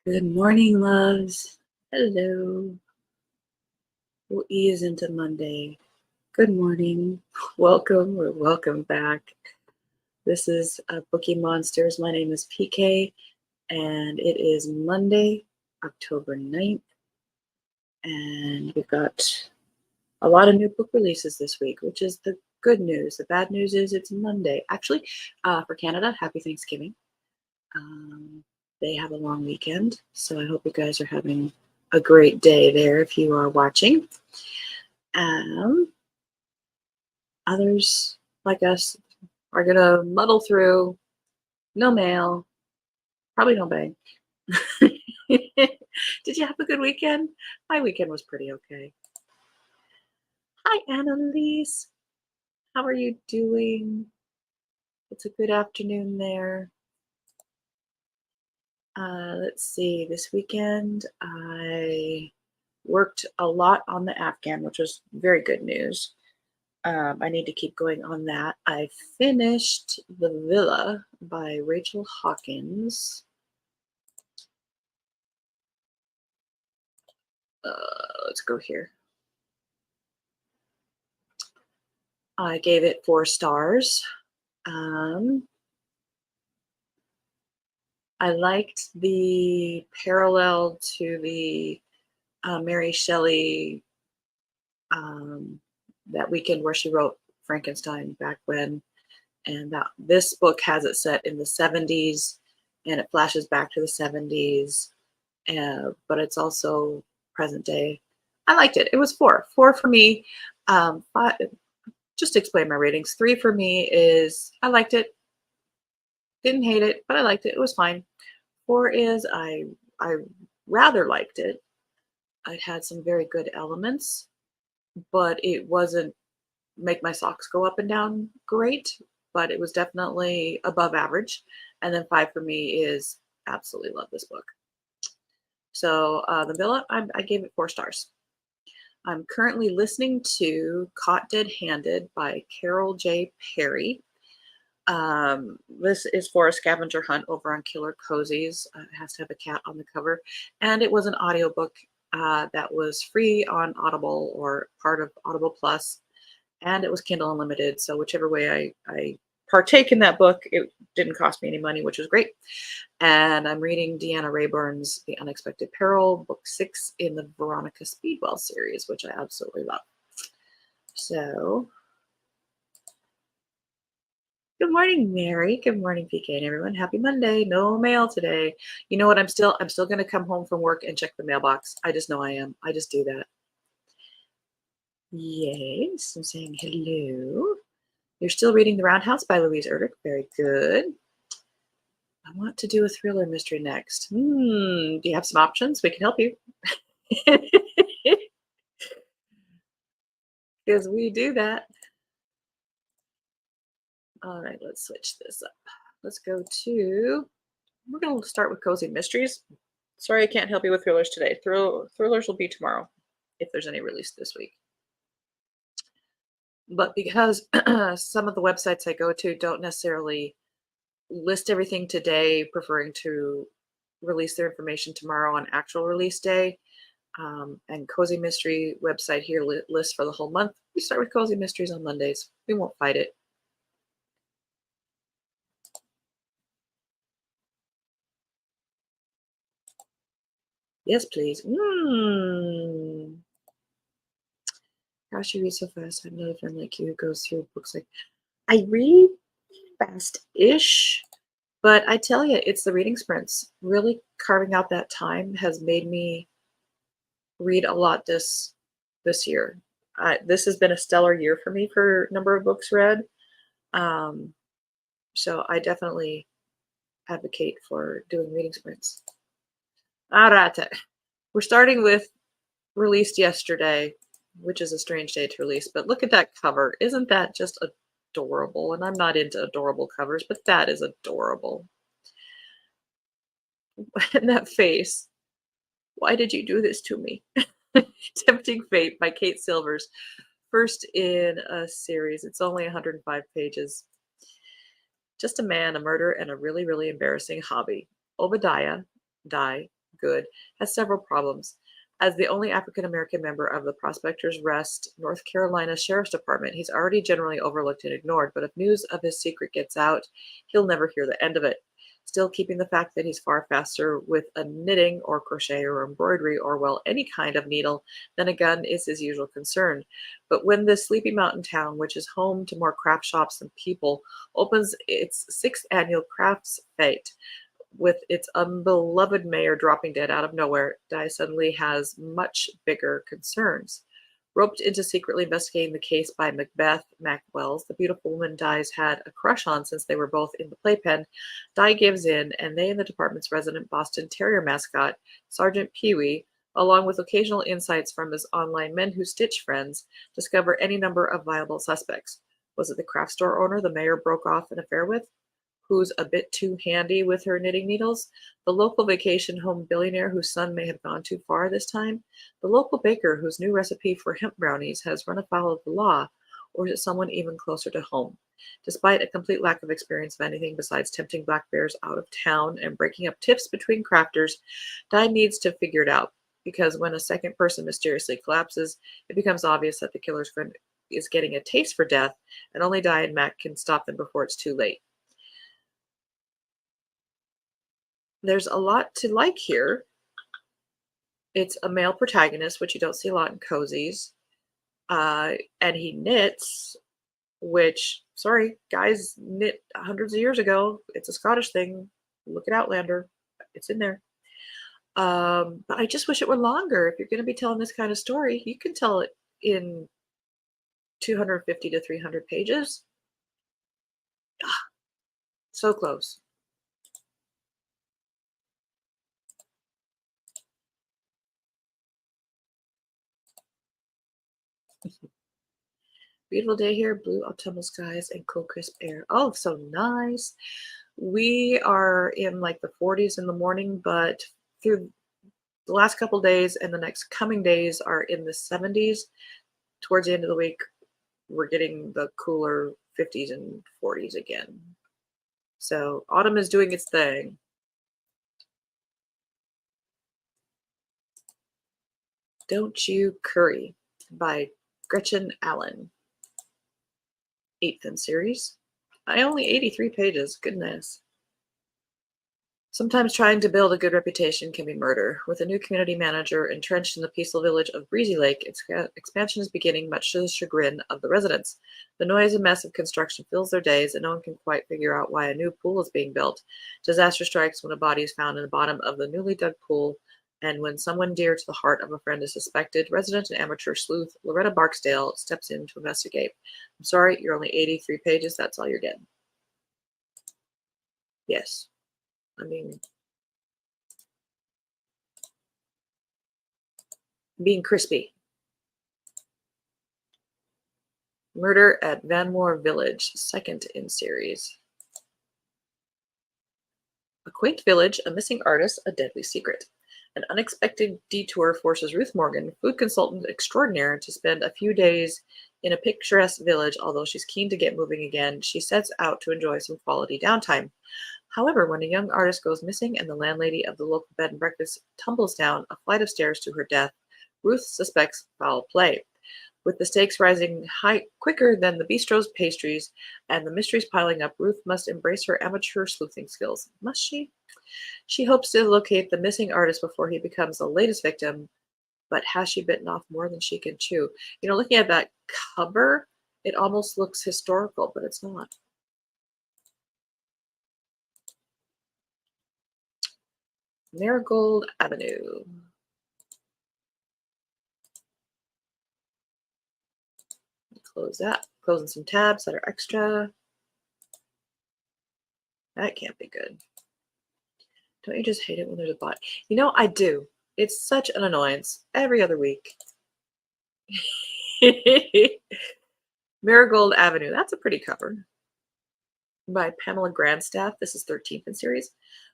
Good morning, loves. Hello. We'll ease into Monday. Good morning. Welcome or welcome back. This is Bookie Monsters. My name is PK, and it is Monday, October 9th, and we've got a lot of new book releases this week, which is the good news. The bad news is it's Monday. Actually, for Canada, happy Thanksgiving. Um, they have a long weekend, so I hope you guys are having a great day there if you are watching. Others like us are gonna muddle through. No mail, probably no bank. Did you have a good weekend? My weekend was pretty okay. Hi, Annalise. How are you doing? It's a good afternoon there. Let's see. This weekend, I worked a lot on the Afghan, which was very good news. I need to keep going on that. I finished The Villa by Rachel Hawkins. Let's go here. I gave it 4 stars. I liked the parallel to the Mary Shelley, that weekend where she wrote Frankenstein back when, and that this book has it set in the 70s, and it flashes back to the 70s, but it's also present day. I liked it. It was 4 for me. 5, just to explain my ratings. 3 for me is I liked it, didn't hate it, but I liked it. It was fine. 4 is I rather liked it. It had some very good elements, but it wasn't make my socks go up and down great, but it was definitely above average. And then 5 for me is absolutely love this book. So The Villa, I gave it 4 stars. I'm currently listening to Caught Dead-Handed by Carol J. Perry. This is for a scavenger hunt over on Killer Cozies. It has to have a cat on the cover. And it was an audiobook that was free on Audible or part of Audible Plus, and it was Kindle Unlimited. So whichever way I partake in that book, it didn't cost me any money, which was great. And I'm reading Deanna Rayburn's The Unexpected Peril, book 6 in the Veronica Speedwell series, which I absolutely love. So good morning, Mary. Good morning, PK and everyone. Happy Monday. No mail today. You know what? I'm still going to come home from work and check the mailbox. I just know I am. I just do that. Yes, I'm saying hello. You're still reading The Roundhouse by Louise Erdrich. Very good. I want to do a thriller mystery next. Do you have some options? We can help you. Because we do that. All right, let's switch this up. Let's go to, we're going to start with Cozy Mysteries. Sorry, I can't help you with thrillers today. Thrillers will be tomorrow, if there's any released this week. But because some of the websites I go to don't necessarily list everything today, preferring to release their information tomorrow on actual release day, and Cozy Mystery website here lists for the whole month. We start with Cozy Mysteries on Mondays. We won't fight it. Yes, please. Gosh, you read so fast. I have another friend like you who goes through books like I read fast-ish, but I tell you, it's the reading sprints. Really carving out that time has made me read a lot this year. This has been a stellar year for me for number of books read. So I definitely advocate for doing reading sprints. All right. We're starting with released yesterday, which is a strange day to release, but look at that cover. Isn't that just adorable? And I'm not into adorable covers, but that is adorable. And that face. Why did you do this to me? Tempting Fate by Kate Silvers. First in a series. It's only 105 pages. Just a man, a murder, and a really, really embarrassing hobby. Obadiah, die, good, has several problems. As the only African American member of the Prospectors Rest, North Carolina Sheriff's Department, he's already generally overlooked and ignored, but if news of his secret gets out, he'll never hear the end of it. Still keeping the fact that he's far faster with a knitting or crochet or embroidery or, well, any kind of needle than a gun is his usual concern. But when this sleepy mountain town, which is home to more craft shops than people, opens its sixth annual crafts fete, with its unbeloved mayor dropping dead out of nowhere, Di suddenly has much bigger concerns. Roped into secretly investigating the case by Macbeth Macwells, the beautiful woman Di's had a crush on since they were both in the playpen, Di gives in, and they and the department's resident Boston Terrier mascot, Sergeant Pee-wee, along with occasional insights from his online men who stitch friends, discover any number of viable suspects. Was it the craft store owner the mayor broke off an affair with, who's a bit too handy with her knitting needles? The local vacation home billionaire whose son may have gone too far this time? The local baker whose new recipe for hemp brownies has run afoul of the law? Or is it someone even closer to home? Despite a complete lack of experience of anything besides tempting black bears out of town and breaking up tiffs between crafters, Di needs to figure it out, because when a second person mysteriously collapses, it becomes obvious that the killer's friend is getting a taste for death, and only Di and Mac can stop them before it's too late. There's a lot to like here. It's a male protagonist, which you don't see a lot in cozies. And he knits, which, sorry, guys knit hundreds of years ago. It's a Scottish thing. Look at Outlander. It's in there. But I just wish it were longer. If you're going to be telling this kind of story, you can tell it in 250 to 300 pages. Ah, so close. Beautiful day here, blue autumnal skies and cool crisp air. Oh, so nice. We are in like the 40s in the morning, but through the last couple days and the next coming days are in the 70s. Towards the end of the week, we're getting the cooler 50s and 40s again. So autumn is doing its thing. Don't You Curry by Gretchen Allen. 8th in series. Only 83 pages. Goodness. Sometimes trying to build a good reputation can be murder. With a new community manager entrenched in the peaceful village of Breezy Lake, its expansion is beginning, much to the chagrin of the residents. The noise and mess of construction fills their days, and no one can quite figure out why a new pool is being built. Disaster strikes when a body is found in the bottom of the newly dug pool, and when someone dear to the heart of a friend is suspected, resident and amateur sleuth Loretta Barksdale steps in to investigate. I'm sorry, you're only 83 pages. That's all you're getting. Yes. I mean, being crispy. Murder at Vanmore Village, 2nd in series. A quaint village, a missing artist, a deadly secret. An unexpected detour forces Ruth Morgan, food consultant extraordinaire, to spend a few days in a picturesque village. Although she's keen to get moving again, she sets out to enjoy some quality downtime. However, when a young artist goes missing and the landlady of the local bed and breakfast tumbles down a flight of stairs to her death, Ruth suspects foul play. With the stakes rising high quicker than the bistro's pastries and the mysteries piling up, Ruth must embrace her amateur sleuthing skills. Must she? She hopes to locate the missing artist before he becomes the latest victim, but has she bitten off more than she can chew? You know, looking at that cover, it almost looks historical, but it's not. Marigold Avenue. Close that. Closing some tabs that are extra. That can't be good. Don't you just hate it when there's a bot? You know, I do. It's such an annoyance every other week. Marigold Avenue. That's a pretty cover. By Pamela Grandstaff. This is 13th in series.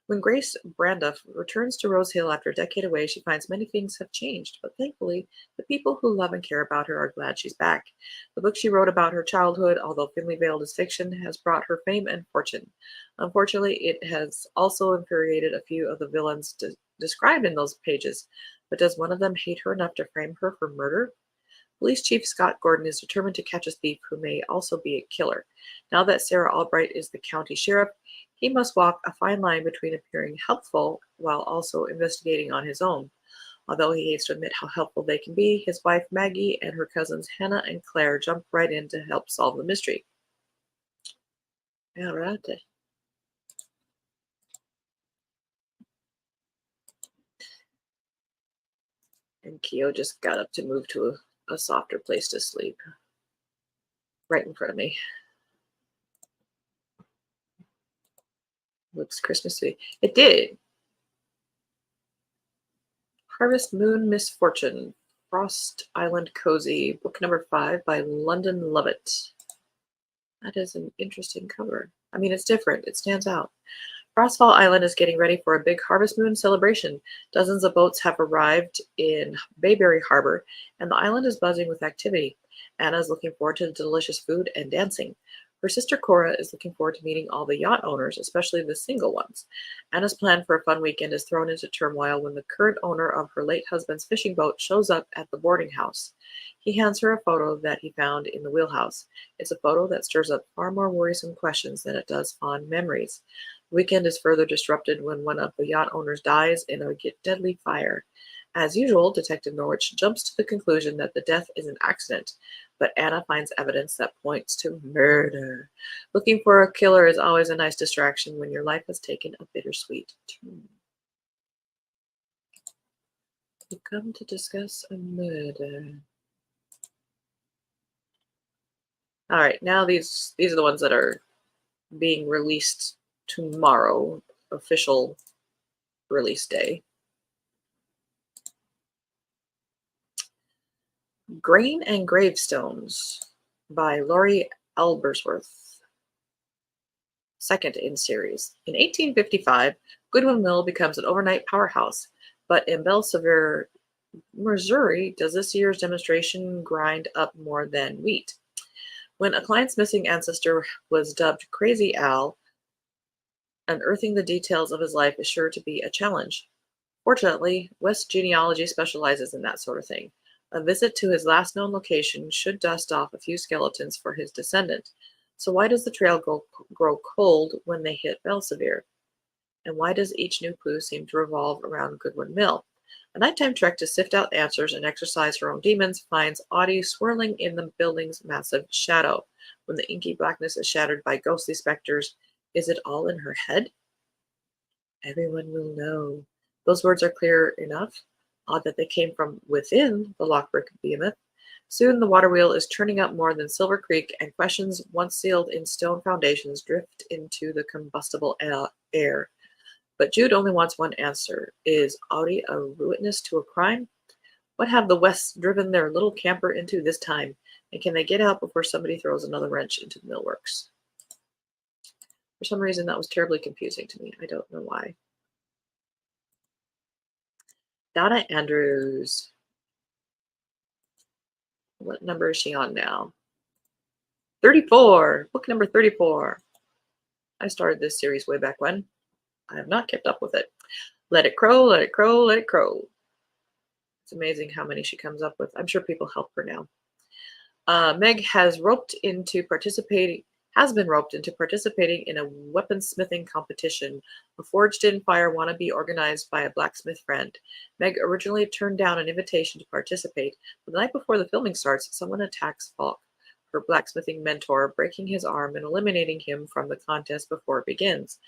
When Grace Branduff returns to Rose Hill after a decade away, she finds many things have changed, but thankfully, the people who love and care about her are glad she's back. The book she wrote about her childhood, although thinly veiled as fiction, has brought her fame and fortune. Unfortunately, it has also infuriated a few of the villains described in those pages, but does one of them hate her enough to frame her for murder? Police Chief Scott Gordon is determined to catch a thief who may also be a killer. Now that Sarah Albright is the county sheriff, he must walk a fine line between appearing helpful while also investigating on his own. Although he hates to admit how helpful they can be, his wife Maggie and her cousins Hannah and Claire jump right in to help solve the mystery. All right. And Keo just got up to move to a softer place to sleep. Right in front of me. Looks Christmassy. It did. Harvest Moon Misfortune. Frost Island Cozy. Book number 5 by London Lovett. That is an interesting cover. I mean, it's different. It stands out. Frostfall Island is getting ready for a big Harvest Moon celebration. Dozens of boats have arrived in Bayberry Harbor, and the island is buzzing with activity. Anna is looking forward to the delicious food and dancing. Her sister Cora is looking forward to meeting all the yacht owners, especially the single ones. Anna's plan for a fun weekend is thrown into turmoil when the current owner of her late husband's fishing boat shows up at the boarding house. He hands her a photo that he found in the wheelhouse. It's a photo that stirs up far more worrisome questions than it does fond memories. The weekend is further disrupted when one of the yacht owners dies in a deadly fire. As usual, Detective Norwich jumps to the conclusion that the death is an accident, but Anna finds evidence that points to murder. Looking for a killer is always a nice distraction when your life has taken a bittersweet turn. We come to discuss a murder. All right, now these are the ones that are being released tomorrow, official release day. Grain and Gravestones by Laurie Albersworth. Second in series. In 1855, Goodwin Mill becomes an overnight powerhouse, but in Belsevier, Missouri, does this year's demonstration grind up more than wheat? When a client's missing ancestor was dubbed Crazy Al, unearthing the details of his life is sure to be a challenge. Fortunately, West Genealogy specializes in that sort of thing. A visit to his last known location should dust off a few skeletons for his descendant. So why does the trail grow cold when they hit Belsevier? And why does each new clue seem to revolve around Goodwin Mill? A nighttime trek to sift out answers and exorcise her own demons finds Audie swirling in the building's massive shadow. When the inky blackness is shattered by ghostly specters, is it all in her head? Everyone will know. Those words are clear enough. Odd that they came from within the Lockbrick behemoth. Soon the water wheel is turning up more than Silver Creek, and questions once sealed in stone foundations drift into the combustible air. But Jude only wants one answer. Is Audie a witness to a crime? What have the Wests driven their little camper into this time? And can they get out before somebody throws another wrench into the millworks? For some reason, that was terribly confusing to me. I don't know why. Donna Andrews. What number is she on now? 34. Book number 34. I started this series way back when. I have not kept up with it. Let it crow, let it crow, let it crow. It's amazing how many she comes up with. I'm sure people help her now. Meg has been roped into participating in a weaponsmithing competition, a forged-in fire wannabe organized by a blacksmith friend. Meg originally turned down an invitation to participate, but the night before the filming starts, someone attacks Falk, her blacksmithing mentor, breaking his arm and eliminating him from the contest before it begins.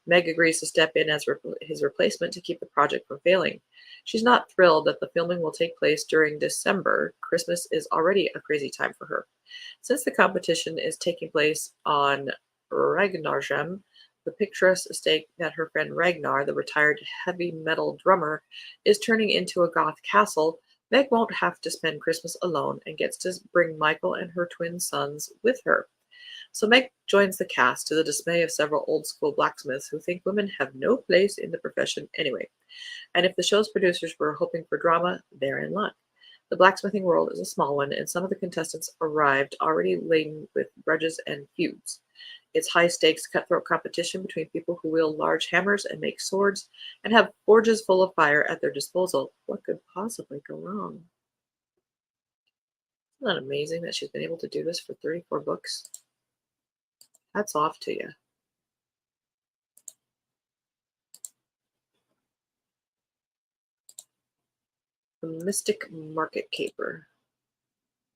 Meg agrees to step in as his replacement to keep the project from failing. She's not thrilled that the filming will take place during December. Christmas is already a crazy time for her. Since the competition is taking place on Ragnargem, the picturesque estate that her friend Ragnar, the retired heavy metal drummer, is turning into a goth castle, Meg won't have to spend Christmas alone and gets to bring Michael and her twin sons with her. So Meg joins the cast to the dismay of several old-school blacksmiths who think women have no place in the profession anyway. And if the show's producers were hoping for drama, they're in luck. The blacksmithing world is a small one, and some of the contestants arrived already laden with grudges and feuds. It's high-stakes cutthroat competition between people who wield large hammers and make swords and have forges full of fire at their disposal. What could possibly go wrong? Isn't that amazing that she's been able to do this for 34 books? Hats off to you. The Mystic Market Caper.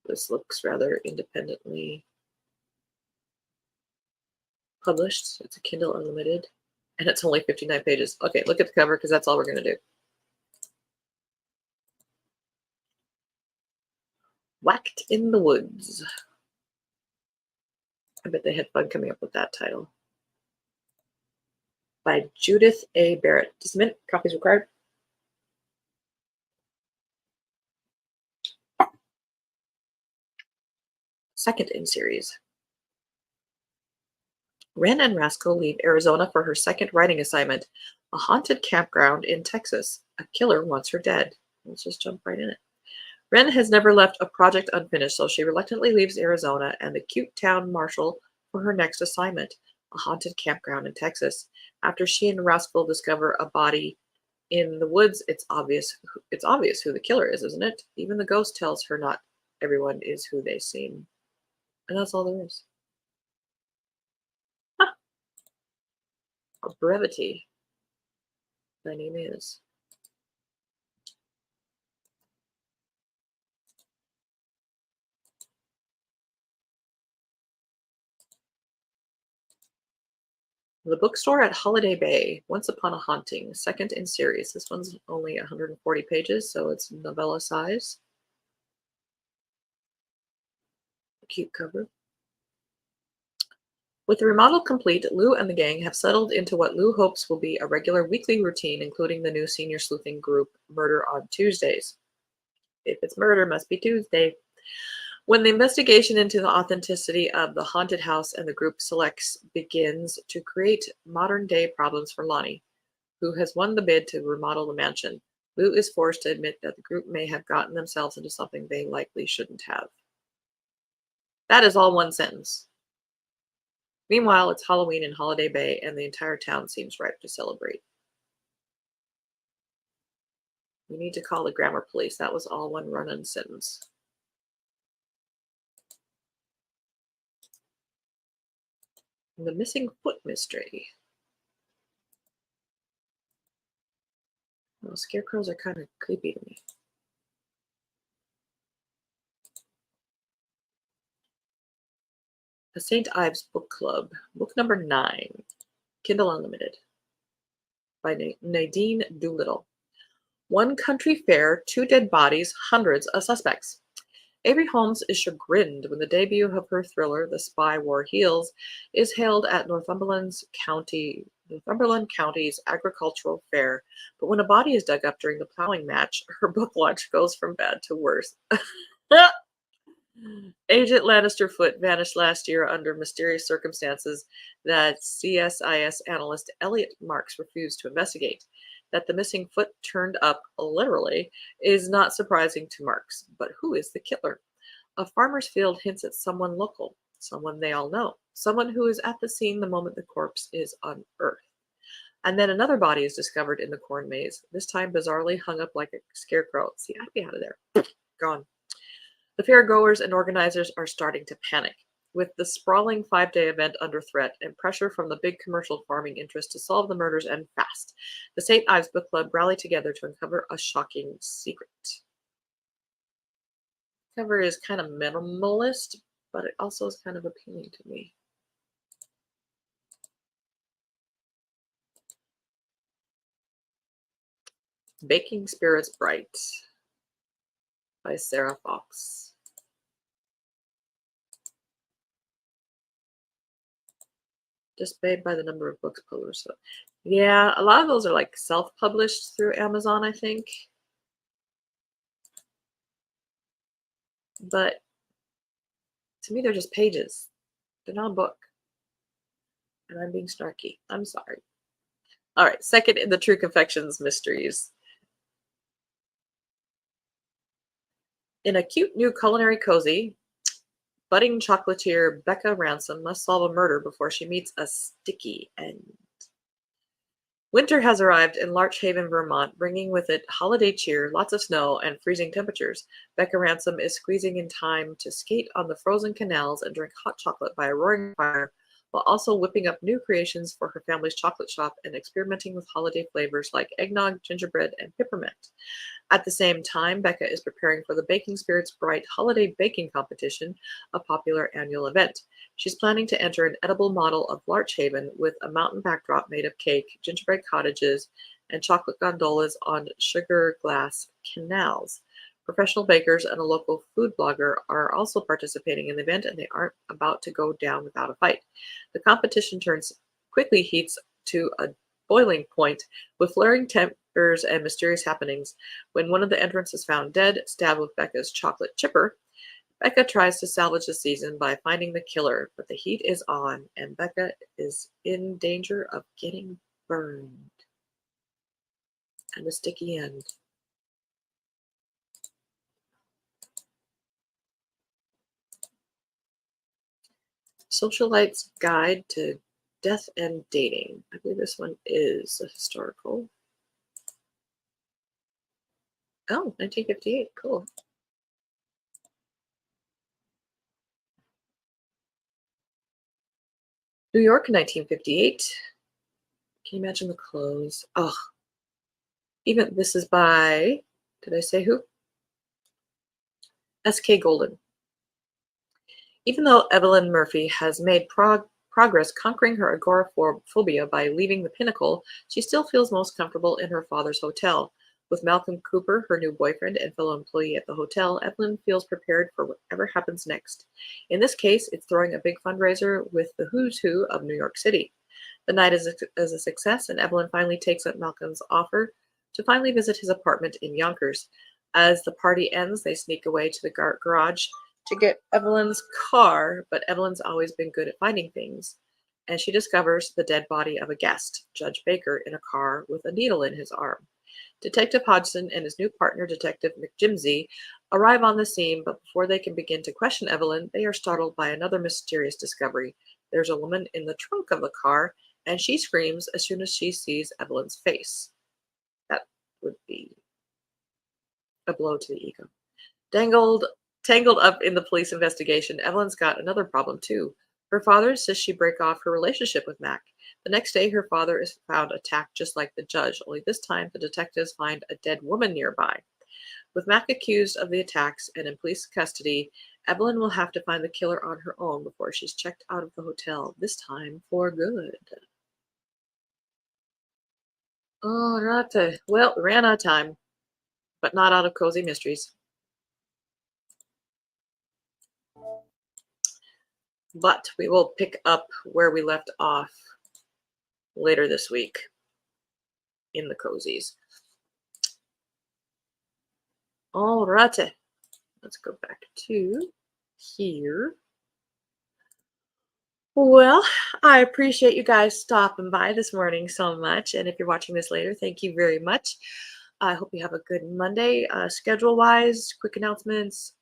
This looks rather independently published. It's a Kindle Unlimited, and it's only 59 pages. Okay, look at the cover because that's all we're going to do. Whacked in the Woods. I bet they had fun coming up with that title. By Judith A. Barrett. Just a minute. Copies required. Second in series. Wren and Rascal leave Arizona for her second writing assignment, a haunted campground in Texas. A killer wants her dead. Let's just jump right in it. Wren has never left a project unfinished, so she reluctantly leaves Arizona and the cute town marshal for her next assignment, a haunted campground in Texas. After she and Rascal discover a body in the woods, it's obvious who the killer is, isn't it? Even the ghost tells her not everyone is who they seem. And that's all there is. Huh. A brevity. My name is. The Bookstore at Holiday Bay, Once Upon a Haunting, second in series. This one's only 140 pages, so it's novella size. A cute cover. With the remodel complete, Lou and the gang have settled into what Lou hopes will be a regular weekly routine, including the new senior sleuthing group, Murder on Tuesdays. If it's murder, must be Tuesday. When the investigation into the authenticity of the haunted house and the group selects begins to create modern-day problems for Lonnie, who has won the bid to remodel the mansion, Lou is forced to admit that the group may have gotten themselves into something they likely shouldn't have. That is all one sentence. Meanwhile, it's Halloween in Holiday Bay, and the entire town seems ripe to celebrate. We need to call the grammar police. That was all one run-on sentence. The Missing Foot Mystery. Well, scarecrows are kind of creepy to me. The St. Ives Book Club, book number 9, Kindle Unlimited, by Nadine Doolittle. One country fair, 2 dead bodies, hundreds of suspects. Avery Holmes is chagrined when the debut of her thriller, The Spy Wore Heels, is held at Northumberland County's agricultural fair. But when a body is dug up during the plowing match, her book launch goes from bad to worse. Agent Lannister Foot vanished last year under mysterious circumstances that CSIS analyst Elliot Marks refused to investigate. That the missing foot turned up, literally, is not surprising to Marks. But who is the killer? A farmer's field hints at someone local, someone they all know, someone who is at the scene the moment the corpse is unearthed. And then another body is discovered in the corn maze, this time bizarrely hung up like a scarecrow. See, I'd be out of there. Gone. The fairgoers and organizers are starting to panic. With the sprawling 5-day event under threat and pressure from the big commercial farming interests to solve the murders and fast, the St. Ives Book Club rally together to uncover a shocking secret. The cover is kind of minimalist, but it also is kind of appealing to me. Baking Spirits Bright by Sarah Fox. Displayed by the number of books published. So, yeah, a lot of those are like self-published through Amazon, I think. But to me, they're just pages. They're not a book. And I'm being snarky. I'm sorry. All right, second in the True Confections mysteries. In a cute new culinary cozy budding chocolatier Becca Ransom must solve a murder before she meets a sticky end. Winter has arrived in Larch Haven, Vermont, bringing with it holiday cheer, lots of snow, and freezing temperatures. Becca Ransom is squeezing in time to skate on the frozen canals and drink hot chocolate by a roaring fire, while also whipping up new creations for her family's chocolate shop and experimenting with holiday flavors like eggnog, gingerbread, and peppermint. At the same time, Becca is preparing for the Baking Spirits Bright Holiday Baking Competition, a popular annual event. She's planning to enter an edible model of Larch Haven with a mountain backdrop made of cake, gingerbread cottages, and chocolate gondolas on sugar glass canals. Professional bakers and a local food blogger are also participating in the event, and they aren't about to go down without a fight. The competition quickly heats to a boiling point with flaring tempers and mysterious happenings. When one of the entrants is found dead, stabbed with Becca's chocolate chipper, Becca tries to salvage the season by finding the killer, but the heat is on, and Becca is in danger of getting burned. And a sticky end. Socialite's Guide to Death and Dating. I believe this one is a historical. Oh, 1958. Cool. New York, 1958. Can you imagine the clothes? Oh, even this is by, did I say who? S.K. Golden. Even though Evelyn Murphy has made progress conquering her agoraphobia by leaving the Pinnacle, she still feels most comfortable in her father's hotel. With Malcolm Cooper, her new boyfriend and fellow employee at the hotel, Evelyn feels prepared for whatever happens next. In this case, it's throwing a big fundraiser with the who's who of New York City. The night is a success, and Evelyn finally takes up Malcolm's offer to finally visit his apartment in Yonkers. As the party ends, they sneak away to the garage to get Evelyn's car, but Evelyn's always been good at finding things, and she discovers the dead body of a guest, Judge Baker, in a car with a needle in his arm. Detective Hodgson and his new partner, Detective McJimsey, arrive on the scene, but before they can begin to question Evelyn, they are startled by another mysterious discovery. There's a woman in the trunk of the car, and she screams as soon as she sees Evelyn's face. That would be a blow to the ego. Tangled up in the police investigation, Evelyn's got another problem too. Her father insists she break off her relationship with Mac. The next day, her father is found attacked just like the judge, only this time the detectives find a dead woman nearby. With Mac accused of the attacks and in police custody, Evelyn will have to find the killer on her own before she's checked out of the hotel, this time for good. Oh, right. Well, we ran out of time, but not out of cozy mysteries. But we will pick up where we left off later this week in the cozies. All righty. Let's go back to here. Well, I appreciate you guys stopping by this morning so much. And if you're watching this later, thank you very much. I hope you have a good Monday. Schedule-wise, quick announcements.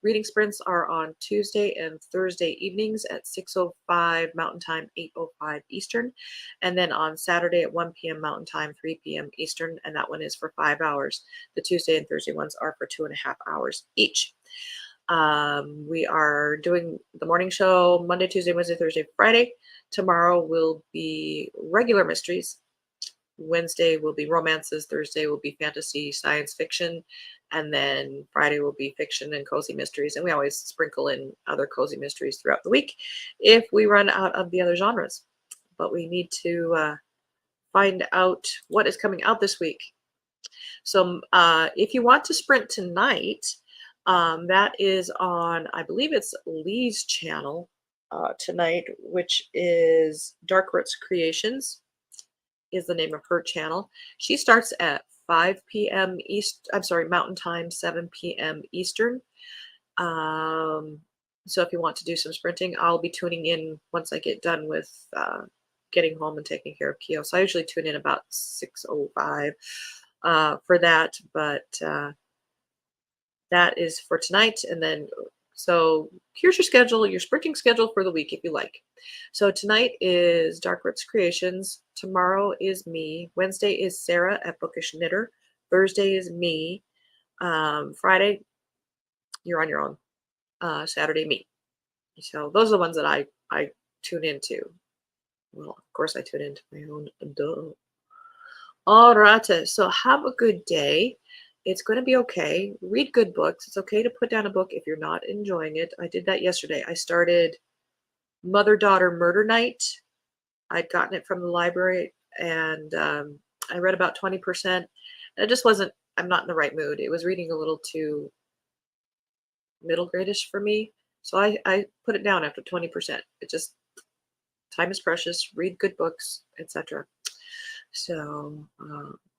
Reading sprints are on Tuesday and Thursday evenings at 6:05 Mountain Time, 8:05 Eastern. And then on Saturday at 1 p.m. Mountain Time, 3 p.m. Eastern. And that one is for 5 hours. The Tuesday and Thursday ones are for 2.5 hours each. We are doing the morning show Monday, Tuesday, Wednesday, Thursday, Friday. Tomorrow will be regular mysteries. Wednesday will be romances. Thursday will be fantasy, science fiction. And then Friday will be fiction and cozy mysteries. And we always sprinkle in other cozy mysteries throughout the week if we run out of the other genres. But we need to find out what is coming out this week. So if you want to sprint tonight, that is on, I believe it's Lee's channel tonight, which is Dark Roots Creations is the name of her channel. She starts at 5 p.m. Mountain Time, 7 p.m. Eastern. So if you want to do some sprinting, I'll be tuning in once I get done with getting home and taking care of Keo. So I usually tune in about 6:05 for that, but that is for tonight. And then So here's your schedule, your sprinting schedule for the week if you like. So tonight is Dark Roots Creations. Tomorrow is me. Wednesday is Sarah at Bookish Knitter. Thursday is me. Friday, you're on your own. Saturday, me. So those are the ones that I tune into. Well, of course I tune into my own. Duh. All right. So have a good day. It's going to be okay. Read good books. It's okay to put down a book if you're not enjoying it. I did that yesterday. I started Mother Daughter Murder Night. I'd gotten it from the library, and I read about 20%. And it just wasn't, I'm not in the right mood. It was reading a little too middle gradish for me. So I put it down after 20%. It just, time is precious. Read good books, etc. So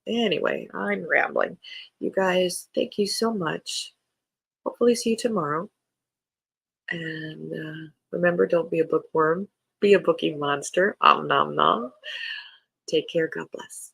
anyway, I'm rambling. You guys, thank you so much. Hopefully see you tomorrow. And remember, don't be a bookworm. Be a bookie monster. Om nom nom. Take care. God bless.